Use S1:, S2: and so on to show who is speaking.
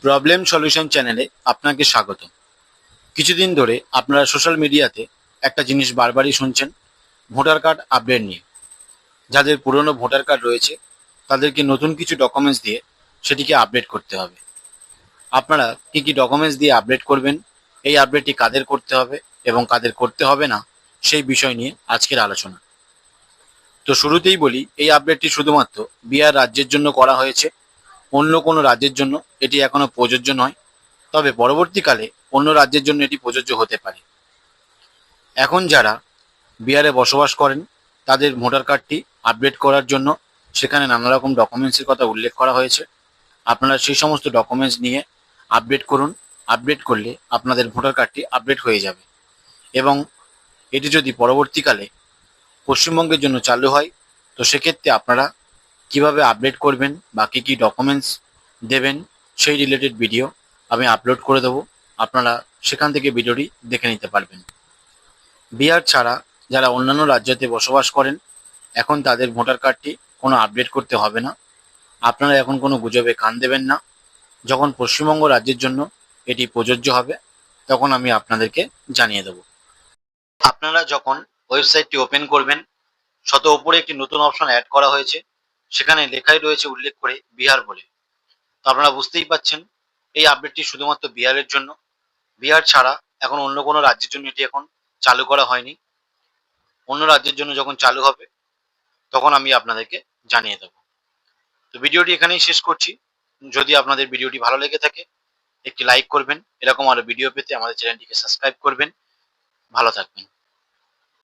S1: Problem solution চ্যানেলে আপনাকে স্বাগত। কিছুদিন ধরে আপনারা সোশ্যাল মিডিয়াতে একটা জিনিস বারবারই শুনছেন, ভোটার কার্ড আপডেট নিয়ে। যাদের পুরনো ভোটার কার্ড রয়েছে তাদেরকে নতুন কিছু ডকুমেন্টস দিয়ে সেটিকে আপডেট করতে হবে। আপনারা কি কি ডকুমেন্টস দিয়ে আপডেট করবেন, এই আপডেটটি কাদের করতে হবে এবং কাদের করতে হবে না, সেই বিষয় নিয়ে আজকের আলোচনা। তো শুরুতেই বলি, এই আপডেটটি শুধুমাত্র বিহার রাজ্যের জন্য করা হয়েছে, অন্য কোনো রাজ্যের জন্য এটি এখনো প্রযোজ্য নয়। তবে পরবর্তীকালে অন্য রাজ্যের জন্য এটি প্রযোজ্য হতে পারে। এখন যারা বিহারে বসবাস করেন তাদের ভোটার কার্ডটি আপডেট করার জন্য সেখানে নানা রকম ডকুমেন্টসের কথা উল্লেখ করা হয়েছে। আপনারা সেই সমস্ত ডকুমেন্টস নিয়ে আপডেট করুন। আপডেট করলে আপনাদের ভোটার কার্ডটি আপডেট হয়ে যাবে এবং এটি যদি পরবর্তীকালে পশ্চিমবঙ্গের জন্য চালু হয়, তো সেক্ষেত্রে আপনারা কিভাবে আপডেট করবেন বা কী কী ডকুমেন্টস দেবেন সেই রিলেটেড ভিডিও আমি আপলোড করে দেবো। আপনারা সেখান থেকে ভিডিওটি দেখে নিতে পারবেন। বিহার ছাড়া যারা অন্যান্য রাজ্যতে বসবাস করেন, এখন তাদের ভোটার কার্ডটি কোনো আপডেট করতে হবে না। আপনারা এখন কোনো গুজবে কান দেবেন না। যখন পশ্চিমবঙ্গ রাজ্যের জন্য এটি প্রযোজ্য হবে তখন আমি আপনাদেরকে জানিয়ে দেব। আপনারা যখন ওয়েবসাইটটি ওপেন করবেন, শত উপরে একটি নতুন অপশন অ্যাড করা হয়েছে, সেখানে লেখাই রয়েছে উল্লেখ করে বিহার বলে। তো আপনারা বুঝতেই পাচ্ছেন এই আপডেটটি শুধুমাত্র বিহারের জন্য। বিহার ছাড়া এখন অন্য কোনো রাজ্যের জন্য এটি এখন চালু করা হয়নি। অন্য রাজ্যের জন্য যখন চালু হবে তখন আমি আপনাদেরকে জানিয়ে দেবো। তো ভিডিওটি এখানেই শেষ করছি। যদি আপনাদের ভিডিওটি ভালো লেগে থাকে একটি লাইক করবেন, এরকম আরো ভিডিও পেতে আমাদের চ্যানেলটিকে সাবস্ক্রাইব করবেন। ভালো থাকবেন।